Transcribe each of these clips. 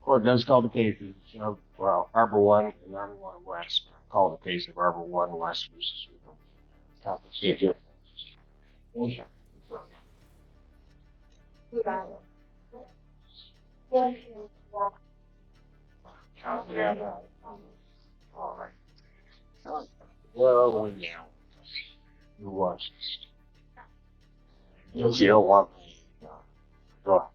Court does call the cases of, well, Arbor One and Arbor One West. Call the case of Arbor One West versus compensation. All right. Where are we now? Who wants this? If you don't want me, go ahead.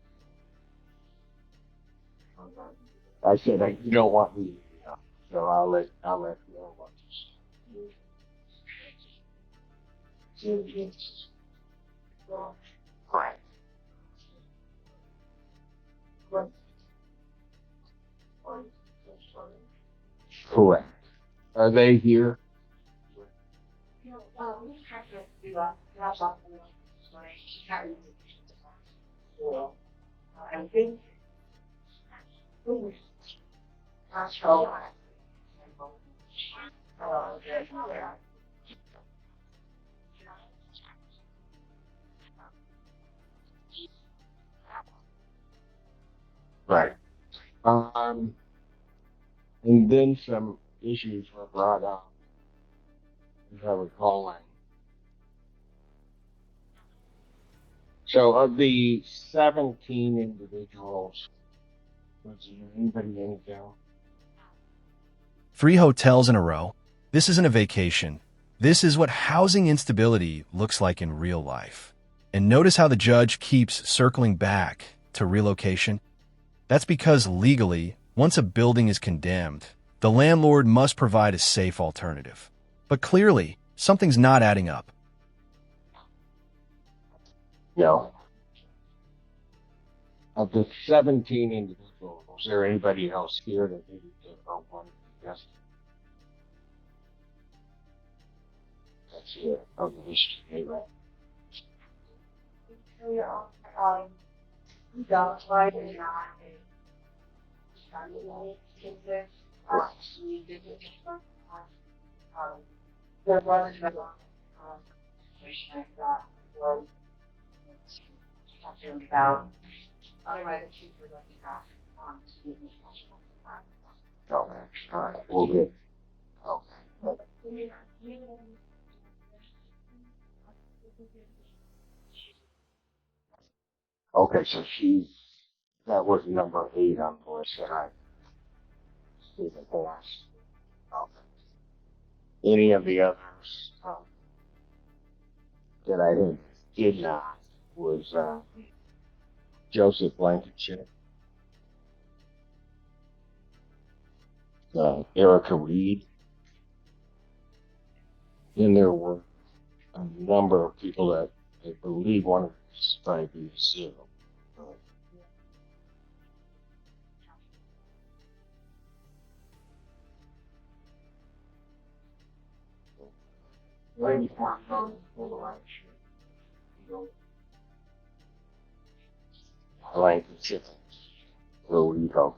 I said you don't want me, so I'll let you know what this. Right. Correct. Are they here? Right. Um, and then some issues were brought up, as I recall. So of the 17 individuals, was there anybody in jail? 3 hotels in a row. This isn't a vacation. This is what housing instability looks like in real life. And notice how the judge keeps circling back to relocation. That's because legally, once a building is condemned, the landlord must provide a safe alternative. But clearly, something's not adding up. No. Of the 17 individuals, was there anybody else here that needed to vote on? Yes. That's it. Okay, right. Okay, all right, we'll get. Okay. Okay, so that was number 8 on the list that I see the boss. Okay. Any of the others that I did not was Joseph Blankenship, Erica Reed. Then there were a number of people that I believe wanted to be 0. Blankenship, where we go.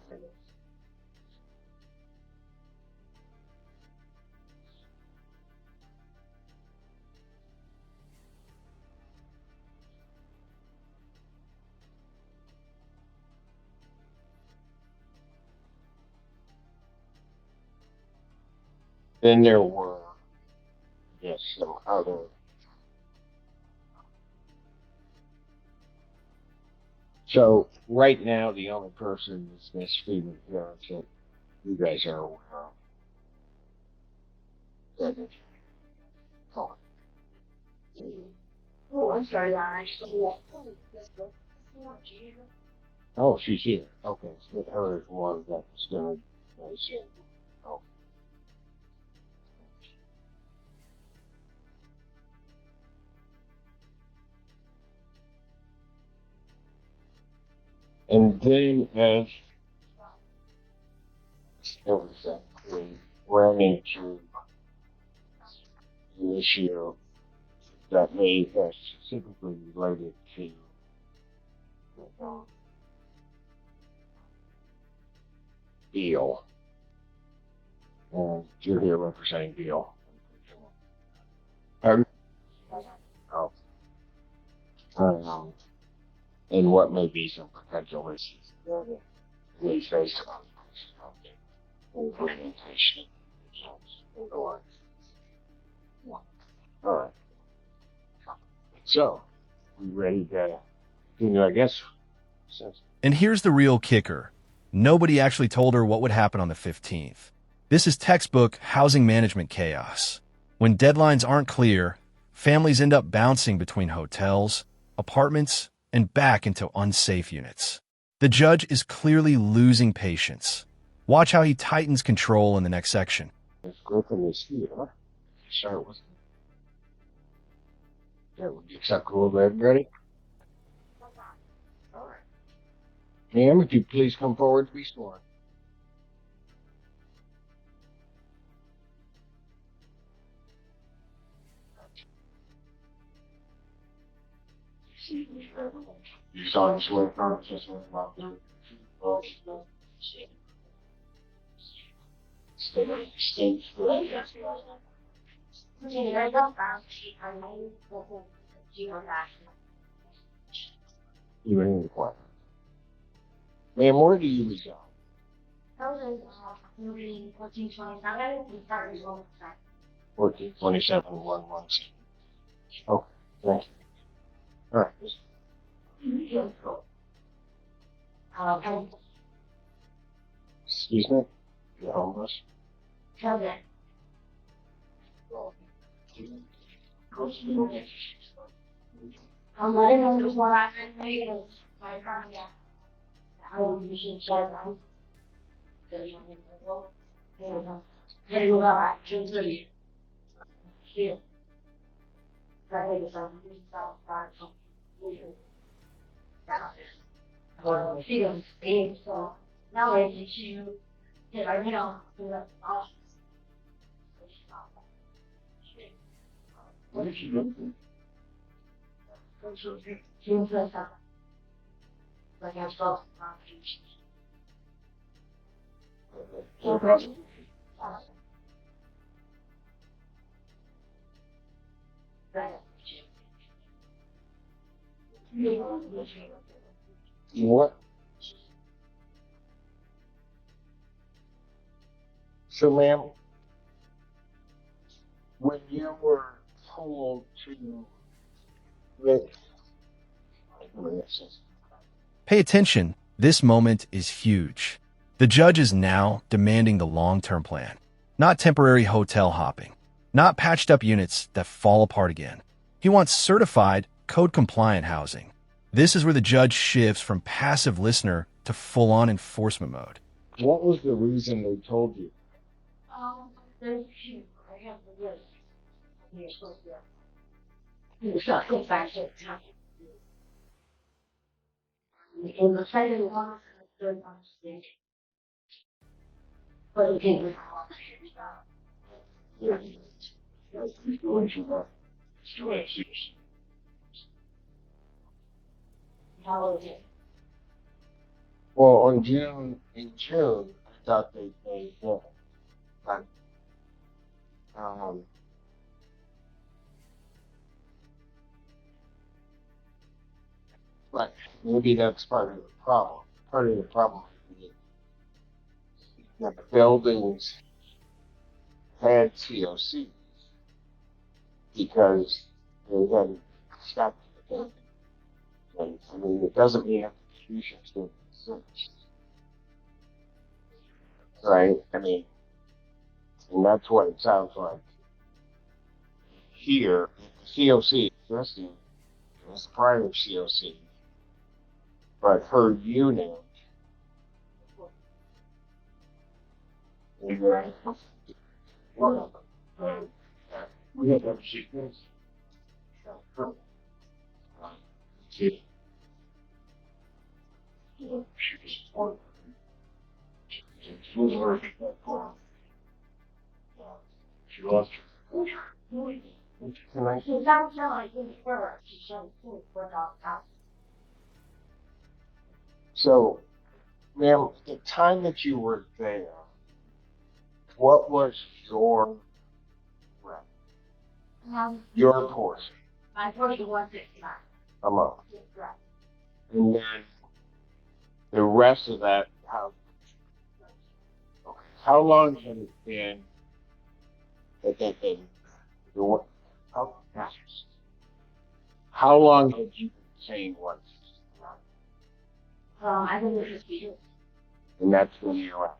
Then there were, yes, some other. So right now, the only person is Miss Freeman here that you guys are aware of. That is. Oh, I'm sorry, Oh, she's here. Okay, so her is one that's gonna say, oh. And then as we ran into the issue that may have specifically related to Beal. And you're here representing Beal. Oh. And what may be some potential issues Please face on orientation. Alright. So, we ready to continue, I guess? And here's the real kicker. Nobody actually told her what would happen on the 15th. This is textbook housing management chaos. When deadlines aren't clear, families end up bouncing between hotels, apartments, and back into unsafe units. The judge is clearly losing patience. Watch how he tightens control in the next section. Ms. Griffith is here. Start with that would be acceptable to everybody. All right. Ma'am, would you please come forward to be sworn? You saw this way from just about the state. You were in the choir. Ma'am, where do you reside? 1427 117. Oh, thank you. All right. Excuse me? You're homeless? What did you look for? What? So, ma'am, when you were told to Pay attention. This moment is huge. The judge is now demanding the long-term plan, not temporary hotel hopping, not patched-up units that fall apart again. He wants certified, code-compliant housing. This is where the judge shifts from passive listener to full-on enforcement mode. What was the reason they told you? There's I have the list. You're supposed to. It's not good back to time. In the second one, and the third one, stage. But you can recall how is it? Well, in June, I thought they paid them. But, but maybe that's part of the problem. Part of the problem is that the buildings had COCs because they had stopped the building. And, I mean, it doesn't mean executions don't exist. Right? I mean, and that's what it sounds like here. The COC existing was prior COC, but her unit we have a sequence. She lost her. Can I? So, ma'am, the time that you were there, what was your rent? Your portion? My portion was 69. A month. Right. And then the rest of that, how How long had it been that they've been doing? How long had you been saying once? I think it was just. And that's when you were.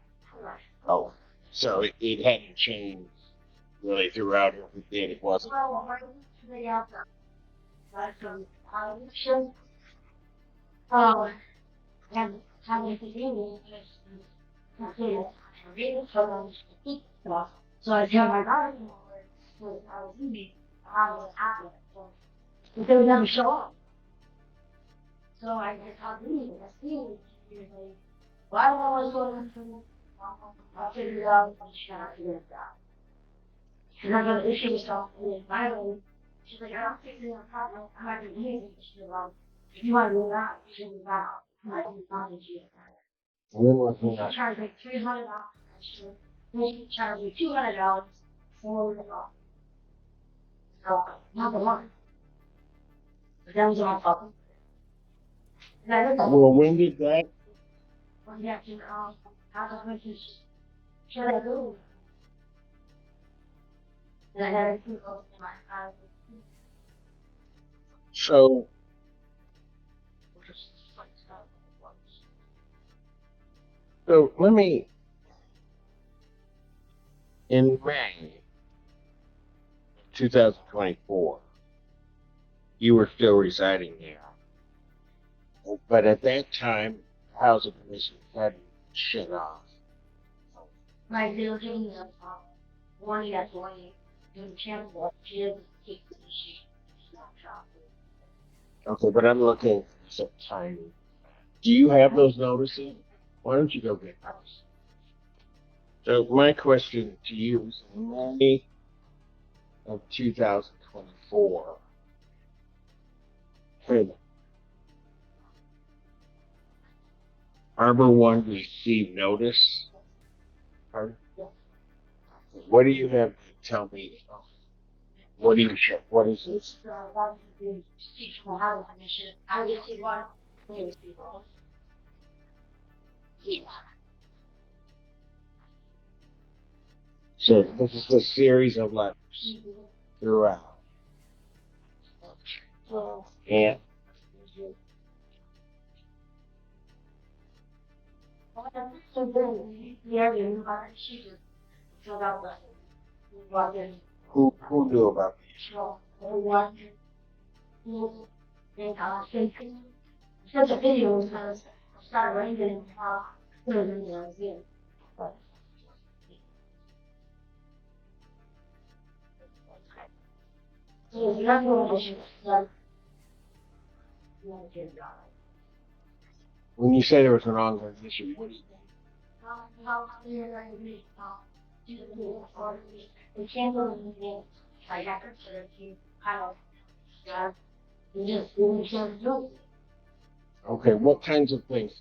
Oh, so it hadn't changed really throughout everything. It wasn't. Well, right to the outside. Like from show. And having to do with so I tell my daughter I was leaving how it happened. But they would never show up. So I just had to leave it. I see it. Why don't I always go to them? I'll figure it out. I'm just trying to figure it out. And I got an issue with stuff. And then finally, she's like, I don't think they're a problem. I'm not going to use it. She's like, if you want to do that, you should do that. I didn't find it yet. And then what's the She charged me $300. Then she charged me $200 for the dog. So, not the one. But that was my fault. Well, when did that? When you have to, how the fuck is should I do? And I had to go to my house. So. So let me. In May 2024, you were still residing there. But at that time, housing commission had shut off. Like they were giving me warning after warning. Doing channel kids keep the shit. Okay, but I'm looking at some time. Do you have those notices? Why don't you go get those? So my question to you is in May of 2024. Had Arbor One received notice? Pardon? What do you have to tell me? What do you check? What is this? So this is a series of letters throughout. And who knew about these? Such a video was started raining When you say there was an ongoing issue, what do you mean? Okay, what kinds of things?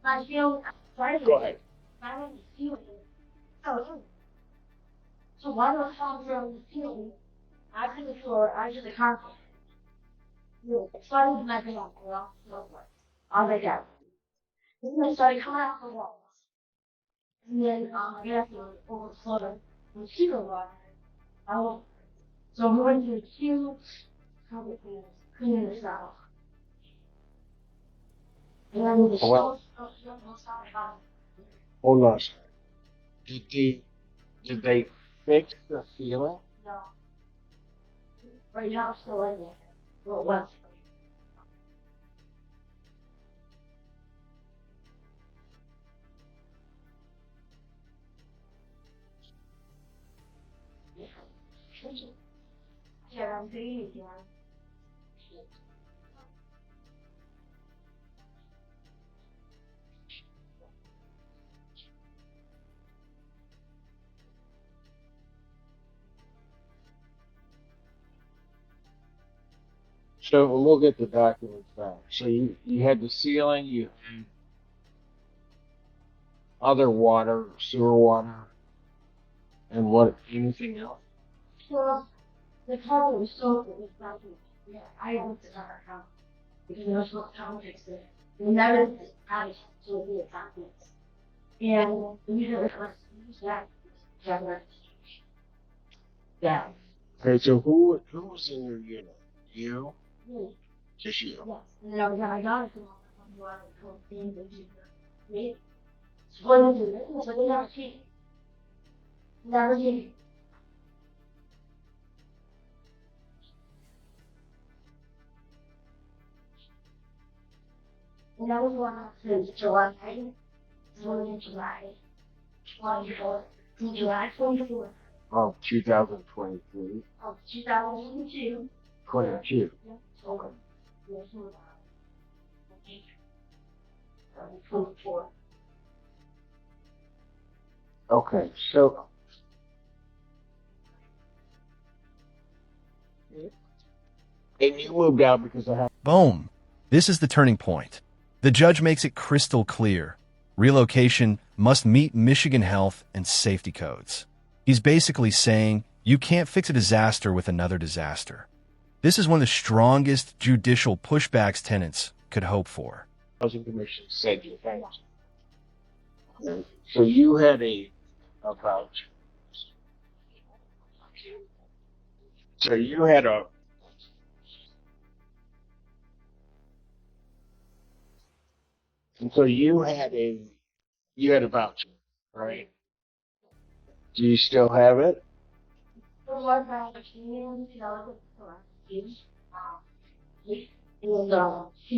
I feel sorry. Go ahead. I don't feel it. Oh, so why don't I fall from the ceiling? I to the floor, I to the carpet. Started with my bed, on the couch. Then I started coming out the walls. And then I got to overflow with sugar water. So we went through two couple things, cleaning this out. And then the Well, hold on. Did they fix the ceiling? No. Right now it's still in there. Well, it was. Yeah, I'm doing it, yeah. So we'll get the documents back. So you had the ceiling, you had other water, sewer water, and what? Anything else? Well, the carpet was soaked with nothing. Yeah, I looked at our house because there was no context there. We never had it to be a context. And we never Yeah. Yeah. Yeah. Okay, so who was in your unit? You? Me. Just you. Yes. And then I was my daughter to things that you me. One to it, but they never see. Never see. And that was one since July. So in July 24. In July 24. Oh, 2023. Of 2022. 22. Yeah. Okay. Yes, 24. Okay, so and you moved out because I had. Boom. This is the turning point. The judge makes it crystal clear. Relocation must meet Michigan health and safety codes. He's basically saying you can't fix a disaster with another disaster. This is one of the strongest judicial pushbacks tenants could hope for. Housing Commission said you had. So you had a voucher. So you had a. And so you had a voucher, right? Do you still have it? For what about and she's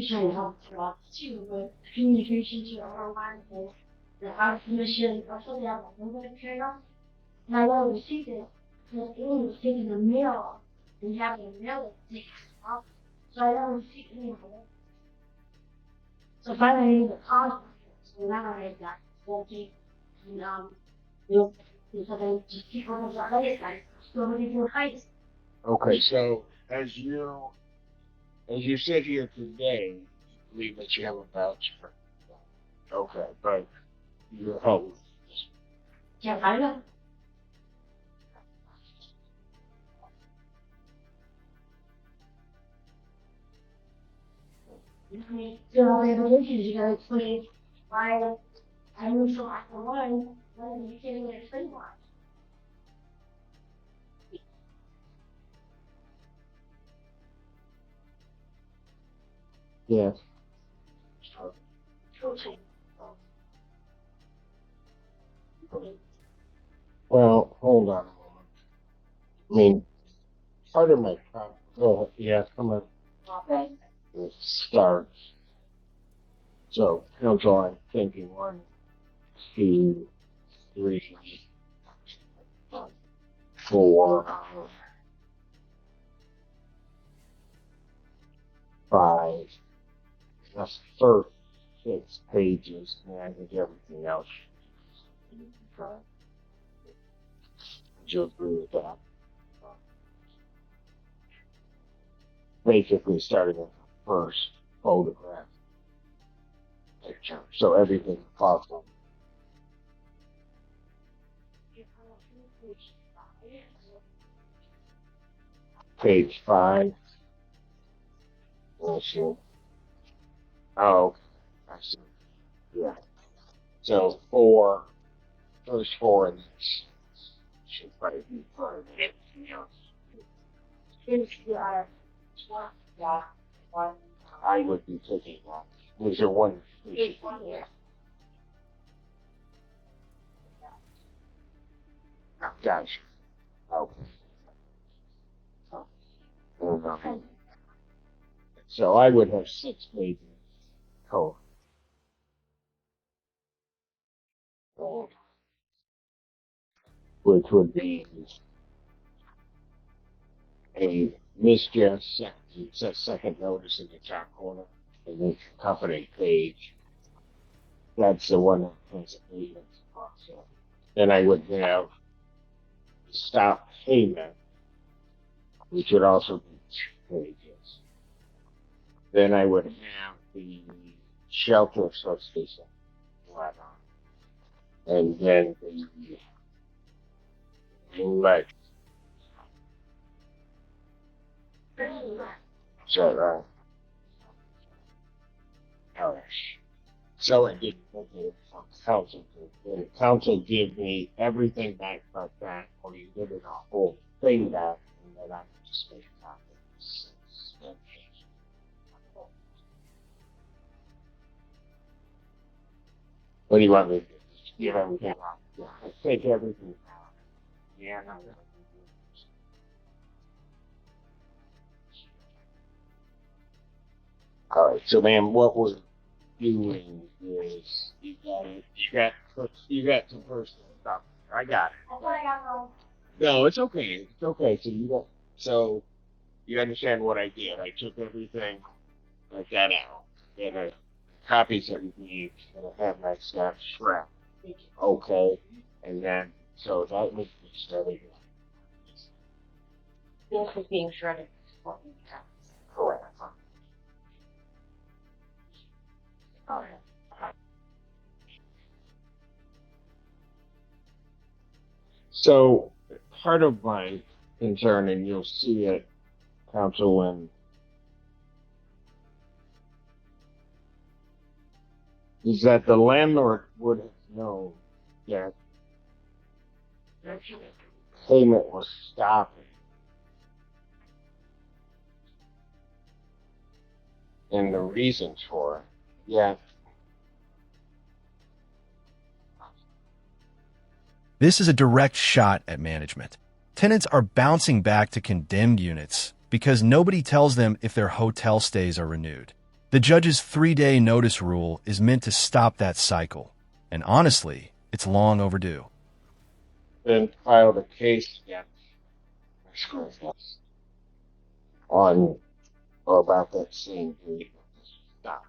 trying to help for us too, but communication to our one is the House Commission also they have a little bit of trade-off. And I never received it because Amy was taking the mail and having to mail it to off. So I never received any of it. So finally I need to call. So now I got 14 and you because I just keep on the latest guys. So many people heights. Okay, so as you sit here today, you believe that you have a voucher. Okay, but you're home. Yeah, I know. So the evolutions you gotta explain why I moved from Arbor One, when you can't even explain why. Yes. Coaching. Well, hold on a moment. I mean, part of my problem. Oh, yeah, come on. Okay. It starts. So, council, I'm thinking 1, 2, 3, 4, 5. That's the first 6 pages, and I think everything else. Would you agree with that? Basically, starting with the first photograph picture, so everything possible. Page 5. Also, oh, I see. Yeah. So first 4 in this should probably be part of anything else. Yeah. I would be taking that. Was there one? Gotcha. Okay. So I would have 6 pages total, which would be a misjudged sentence. It says second notice in the top corner, and the company page. That's the one that has a payment. Then I would have stop payment, which would also be 2 pages. Then I would have the shelter association letter, and then the ledger. So, all right. So I didn't look at it from council. The council give me everything back but that, or you give it a whole thing back, and then I can just make a copy. What do you want me to do? Just give everything out? Yeah, I take everything out. Yeah, no. All right, so man, what we're doing is you got some personal stuff. I got it. That's what I got wrong. No, it's okay. It's okay. So you understand what I did. I took everything like that out. And I copies everything and I have my stuff shred. Okay. And then so that makes me shredded. This is being shredded. Correct. Alright. So part of my concern, and you'll see it, Councilman, is that the landlord would have known that payment was stopping. And the reasons for it. Yeah. This is a direct shot at management. Tenants are bouncing back to condemned units because nobody tells them if their hotel stays are renewed. The judge's 3-day notice rule is meant to stop that cycle, and honestly, it's long overdue. Then filed a case against on or about that same date. Stop.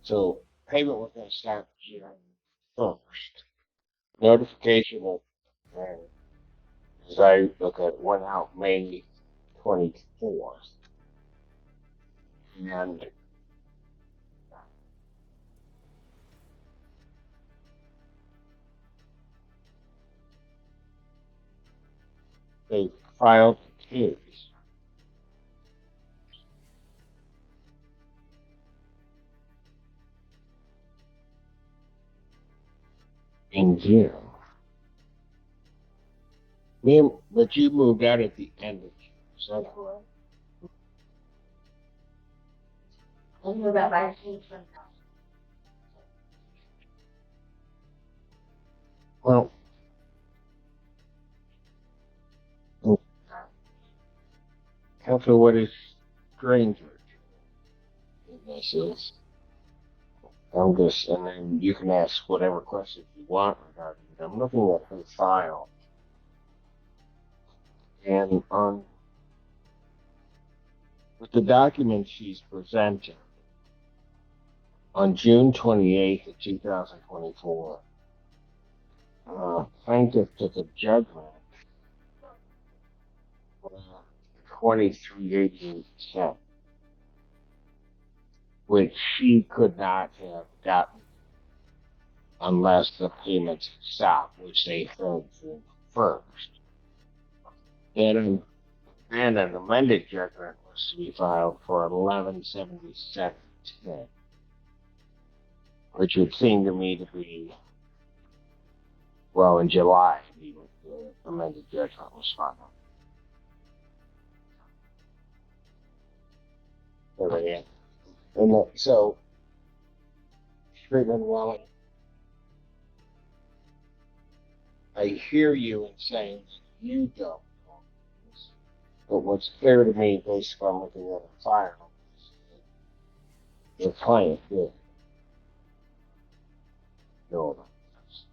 So payment was going to start June 1st. Notification of, as I look at, went out May 24th. And they filed the case in June. But you moved out at the end of June. So I knew about my seats when well, Council, what is strange in this is, and then you can ask whatever questions you want regarding it. I'm looking at her file, and with the documents she's presented, on June 28th of 2024, plaintiff took a judgment for 2388, which she could not have gotten unless the payments stopped, which they heard June 1st. And an amended judgment was to be filed for 1177.10, which would seem to me to be, well, in July, the amended judgment was filed. And so, Freeman Wallet, I hear you in saying that you don't know this, but what's clear to me based on looking at the file is that the client did know about this.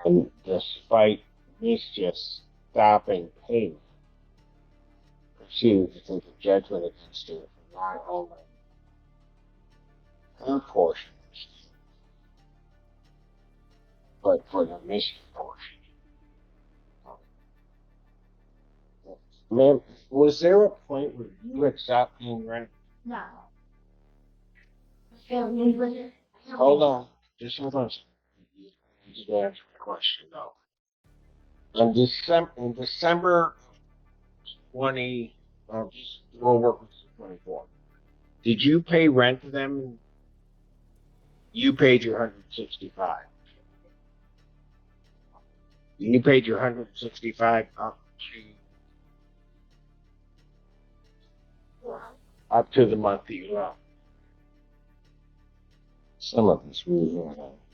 And despite this just stopping payment, proceeded to take a judgment against her for not only her portion, but for the missing portion. Ma'am, was there a point where you had stopped paying rent? no. Family was it? Hold on. Just hold on. You need to answer the question, though. In December 20, we'll work with 24. Did you pay rent to them You paid your 165. You paid your 165 up to the month that you owe. Some of us really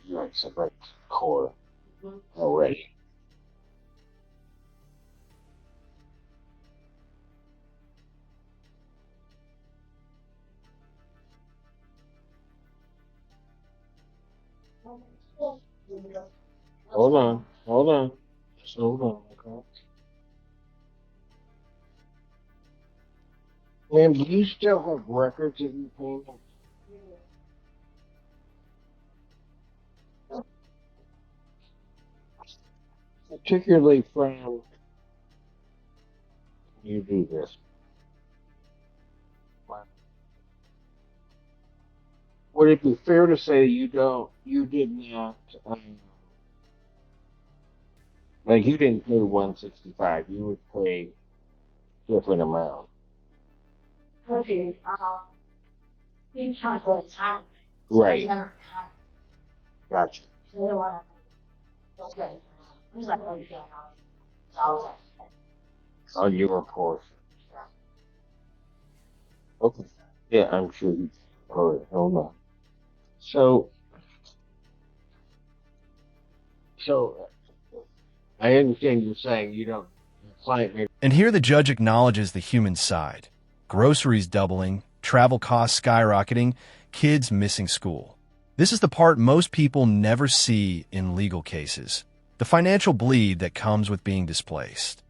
like separate core already. Hold on. Just hold on, okay? Ma'am, do you still have records of your payments? Particularly from you do this. Would it be fair to say you did not, like you didn't pay 165, you would pay different amount? Okay, we try to go to time. Right. Gotcha. So they want to, okay. It was like, oh, you can't help. So I was like, On your portion. Okay. Yeah, I'm sure you. All right, hold on. So I understand you're saying you don't. Your client made. And here the judge acknowledges the human side. Groceries doubling, travel costs skyrocketing, kids missing school. This is the part most people never see in legal cases. The financial bleed that comes with being displaced.